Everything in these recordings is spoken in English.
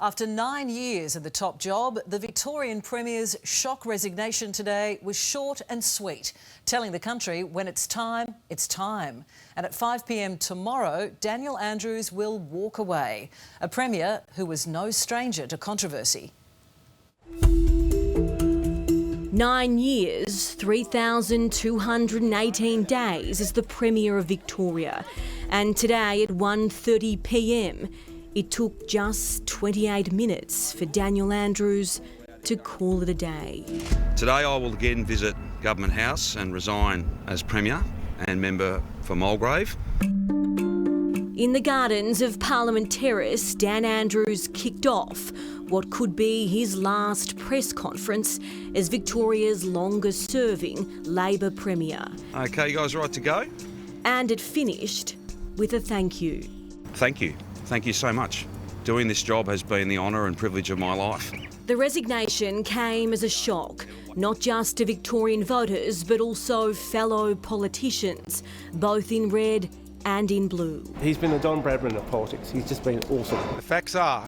After 9 years in the top job, the Victorian Premier's shock resignation today was short and sweet, telling the country when it's time, it's time. And at 5 p.m. tomorrow, Daniel Andrews will walk away, a Premier who was no stranger to controversy. 9 years, 3,218 days as the Premier of Victoria. And today at 1:30 p.m, it took just 28 minutes for Daniel Andrews to call it a day. Today I will again visit Government House and resign as Premier and member for Mulgrave. In the gardens of Parliament Terrace, Dan Andrews kicked off what could be his last press conference as Victoria's longest-serving Labor Premier. Okay, you guys right to go? And it finished with a thank you. Thank you. Thank you so much. Doing this job has been the honour and privilege of my life. The resignation came as a shock, not just to Victorian voters, but also fellow politicians, both in red and in blue. He's been the Don Bradman of politics. He's just been awesome. The facts are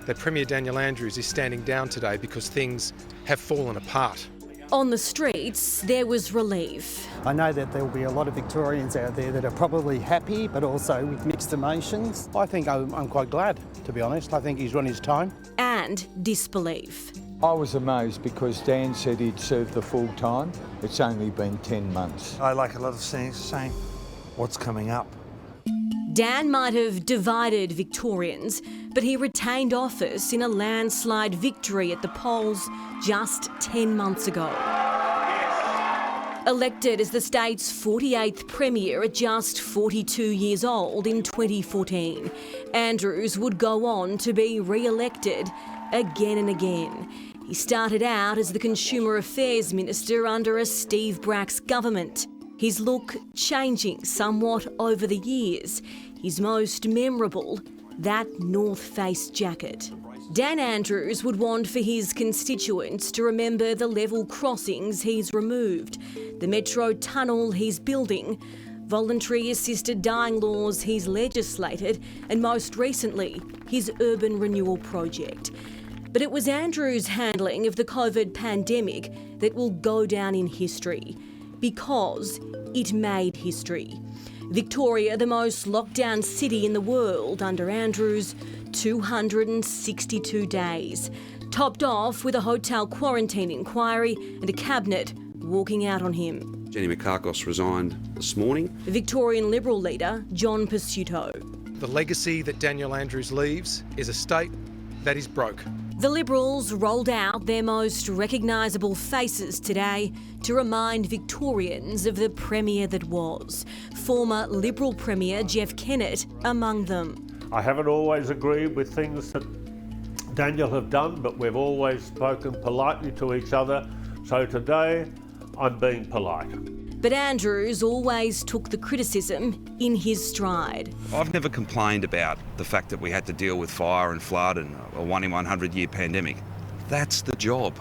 that Premier Daniel Andrews is standing down today because things have fallen apart. On the streets, there was relief. I know that there will be a lot of Victorians out there that are probably happy, but also with mixed emotions. I think I'm quite glad, to be honest. I think he's run his time. And disbelief. I was amazed because Dan said he'd served the full time. It's only been 10 months. I like a lot of things saying what's coming up. Dan might have divided Victorians, but he retained office in a landslide victory at the polls just 10 months ago. Elected as the state's 48th Premier at just 42 years old in 2014, Andrews would go on to be re-elected again and again. He started out as the Consumer Affairs Minister under a Steve Brack's government. His look changing somewhat over the years. His most memorable, that North Face jacket. Dan Andrews would want for his constituents to remember the level crossings he's removed, the metro tunnel he's building, voluntary assisted dying laws he's legislated, and most recently, his urban renewal project. But it was Andrews' handling of the COVID pandemic that will go down in history, because it made history. Victoria, the most locked-down city in the world under Andrews, 262 days. Topped off with a hotel quarantine inquiry and a cabinet walking out on him. Jenny Mikakos resigned this morning. Victorian Liberal leader John Pesutto. The legacy that Daniel Andrews leaves is a state that is broke. The Liberals rolled out their most recognisable faces today to remind Victorians of the Premier that was. Former Liberal Premier Jeff Kennett among them. I haven't always agreed with things that Daniel have done, but we've always spoken politely to each other. So today, I'm being polite. But Andrews always took the criticism in his stride. I've never complained about the fact that we had to deal with fire and flood and a 1 in 100 year pandemic. That's the job.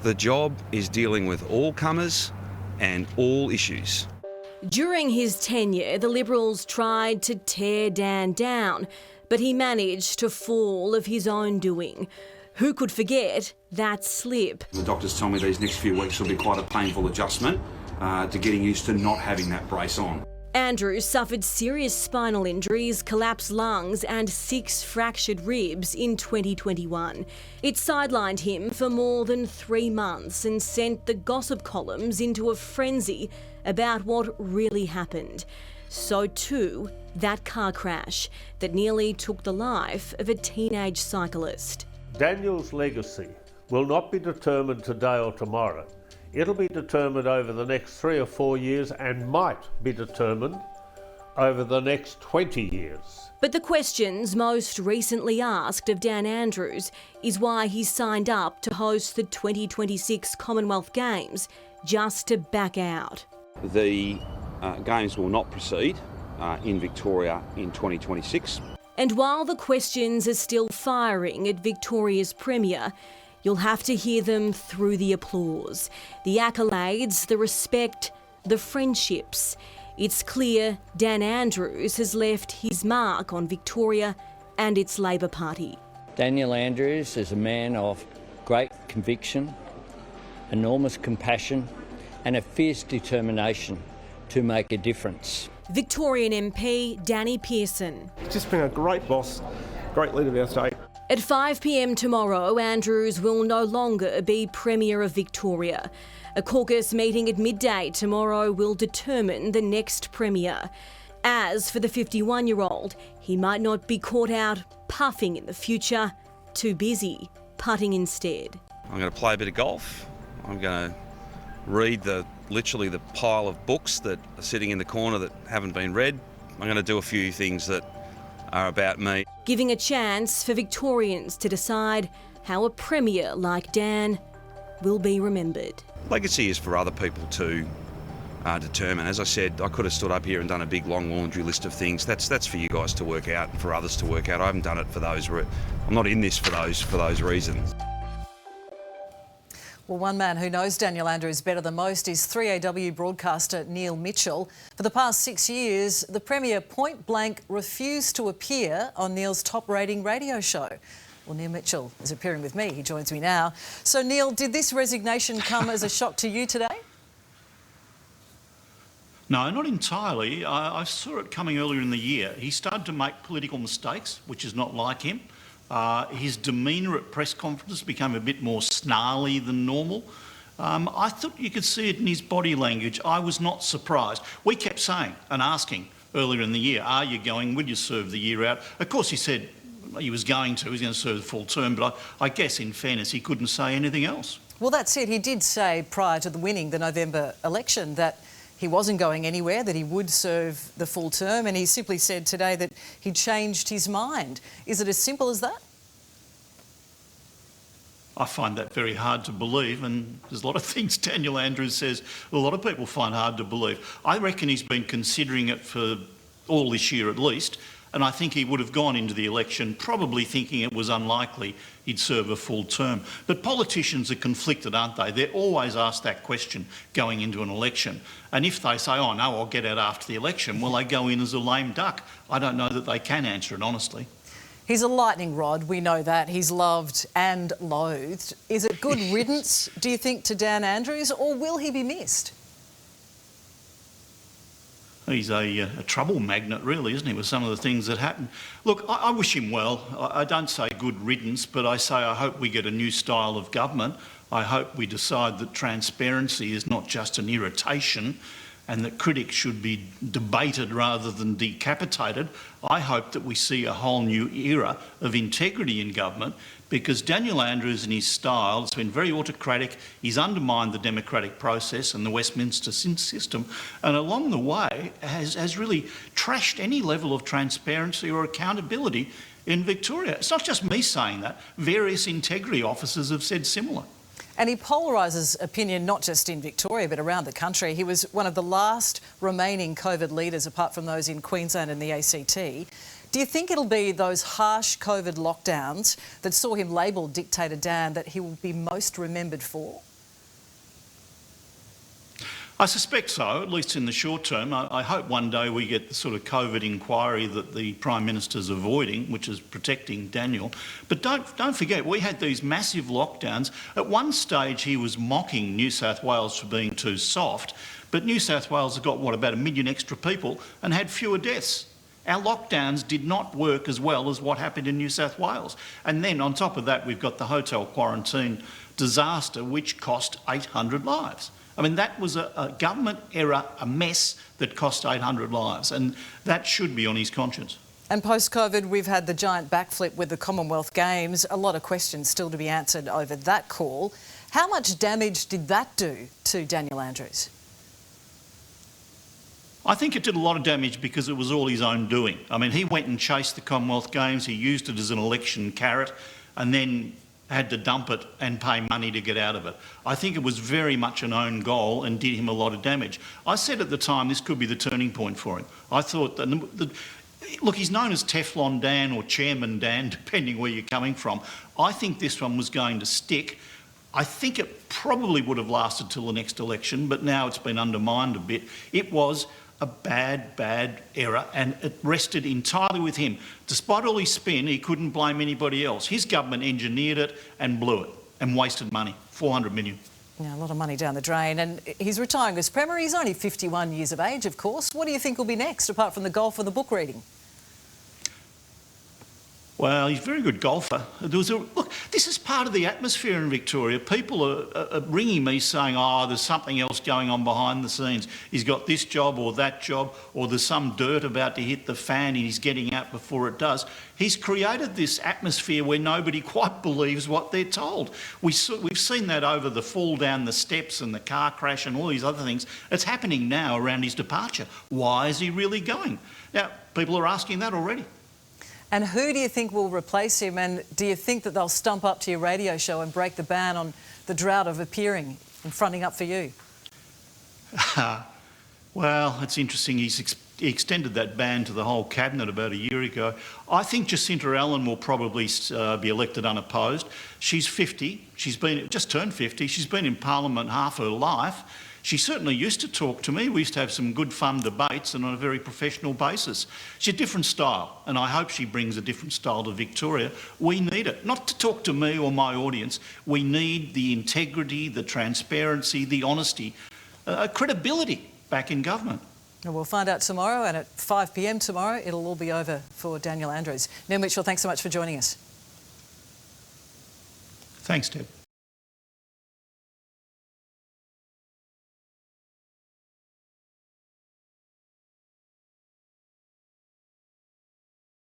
The job is dealing with all comers and all issues. During his tenure, the Liberals tried to tear Dan down, but he managed to fall of his own doing. Who could forget that slip? The doctors tell me these next few weeks will be quite a painful adjustment to getting used to not having that brace on. Andrews suffered serious spinal injuries, collapsed lungs and 6 fractured ribs in 2021. It sidelined him for more than 3 months and sent the gossip columns into a frenzy about what really happened. So too, that car crash that nearly took the life of a teenage cyclist. Daniel's legacy will not be determined today or tomorrow. It'll be determined over the next 3 or 4 years and might be determined over the next 20 years. But the questions most recently asked of Dan Andrews is why he signed up to host the 2026 Commonwealth Games just to back out. The Games will not proceed in Victoria in 2026. And while the questions are still firing at Victoria's Premier, you'll have to hear them through the applause, the accolades, the respect, the friendships. It's clear Dan Andrews has left his mark on Victoria and its Labor Party. Daniel Andrews is a man of great conviction, enormous compassion and a fierce determination to make a difference. Victorian MP Danny Pearson. He's just been a great boss, great leader of our state. At 5 p.m. tomorrow, Andrews will no longer be Premier of Victoria. A caucus meeting at midday tomorrow will determine the next Premier. As for the 51-year-old, he might not be caught out puffing in the future, too busy putting instead. I'm going to play a bit of golf. I'm going to read literally the pile of books that are sitting in the corner that haven't been read. I'm going to do a few things that are about me. Giving a chance for Victorians to decide how a Premier like Dan will be remembered. Legacy is for other people to determine. As I said, I could have stood up here and done a big long laundry list of things. That's for you guys to work out and for others to work out. I haven't done it for those. I'm not in this for those reasons. Well, one man who knows Daniel Andrews better than most is 3AW broadcaster Neil Mitchell. For the past 6 years, the Premier point blank refused to appear on Neil's top-rating radio show. Well, Neil Mitchell is appearing with me. He joins me now. So, Neil, did this resignation come as a shock to you today? No, not entirely. I saw it coming earlier in the year. He started to make political mistakes, which is not like him. His demeanour at press conferences became a bit more snarly than normal. I thought you could see it in his body language. I was not surprised. We kept saying and asking earlier in the year, are you going, will you serve the year out? Of course he said he was going to serve the full term, but I guess in fairness he couldn't say anything else. Well, that's it. He did say prior to winning the November election that he wasn't going anywhere, that he would serve the full term, and he simply said today that he changed his mind. Is it as simple as that? I find that very hard to believe, and there's a lot of things Daniel Andrews says a lot of people find hard to believe. I reckon he's been considering it for all this year at least, and I think he would have gone into the election probably thinking it was unlikely he'd serve a full term. But politicians are conflicted, aren't they? They're always asked that question going into an election. And if they say, oh no, I'll get out after the election, well, they go in as a lame duck. I don't know that they can answer it honestly. He's a lightning rod, we know that. He's loved and loathed. Is it good riddance, do you think, to Dan Andrews, or will he be missed? He's a trouble magnet, really, isn't he, with some of the things that happen. Look, I wish him well. I don't say good riddance, but I say I hope we get a new style of government. I hope we decide that transparency is not just an irritation and that critics should be debated rather than decapitated. I hope that we see a whole new era of integrity in government, because Daniel Andrews and his style has been very autocratic. He's undermined the democratic process and the Westminster system, and along the way has really trashed any level of transparency or accountability in Victoria. It's not just me saying that. Various integrity officers have said similar. And he polarises opinion not just in Victoria but around the country. He was one of the last remaining COVID leaders, apart from those in Queensland and the ACT. Do you think it'll be those harsh COVID lockdowns that saw him labelled Dictator Dan that he will be most remembered for? I suspect so, at least in the short term. I hope one day we get the sort of COVID inquiry that the Prime Minister's avoiding, which is protecting Daniel. But don't forget, we had these massive lockdowns. At one stage he was mocking New South Wales for being too soft, but New South Wales has got, what, about 1 million extra people and had fewer deaths. Our lockdowns did not work as well as what happened in New South Wales. And then on top of that, we've got the hotel quarantine disaster, which cost 800 lives. I mean, that was a government error, a mess that cost 800 lives, and that should be on his conscience. And post-COVID, we've had the giant backflip with the Commonwealth Games. A lot of questions still to be answered over that call. How much damage did that do to Daniel Andrews? I think it did a lot of damage because it was all his own doing. I mean, he went and chased the Commonwealth Games, he used it as an election carrot, and then had to dump it and pay money to get out of it. I think it was very much an own goal and did him a lot of damage. I said at the time this could be the turning point for him. I thought that, look, he's known as Teflon Dan or Chairman Dan, depending where you're coming from. I think this one was going to stick. I think it probably would have lasted till the next election, but now it's been undermined a bit. It was a bad error, and it rested entirely with him. Despite all his spin, he couldn't blame anybody else. His government engineered it and blew it and wasted money, $400 million. Yeah, a lot of money down the drain, and he's retiring as Premier. He's only 51 years of age, of course. What do you think will be next, apart from the golf and the book reading? Well, he's a very good golfer. Look, this is part of the atmosphere in Victoria. People are ringing me saying, oh, there's something else going on behind the scenes. He's got this job or that job, or there's some dirt about to hit the fan and he's getting out before it does. He's created this atmosphere where nobody quite believes what they're told. We've seen that over the fall down the steps and the car crash and all these other things. It's happening now around his departure. Why is he really going? Now, people are asking that already. And who do you think will replace him? And do you think that they'll stump up to your radio show and break the ban on the drought of appearing and fronting up for you? Well, it's interesting. He extended that ban to the whole cabinet about a year ago. I think Jacinta Allen will probably be elected unopposed. She's 50. She's just turned 50. She's been in Parliament half her life. She certainly used to talk to me. We used to have some good fun debates and on a very professional basis. She's a different style, and I hope she brings a different style to Victoria. We need it, not to talk to me or my audience. We need the integrity, the transparency, the honesty, credibility back in government. And we'll find out tomorrow, and at 5 p.m. tomorrow, it'll all be over for Daniel Andrews. Neil Mitchell, thanks so much for joining us. Thanks, Deb.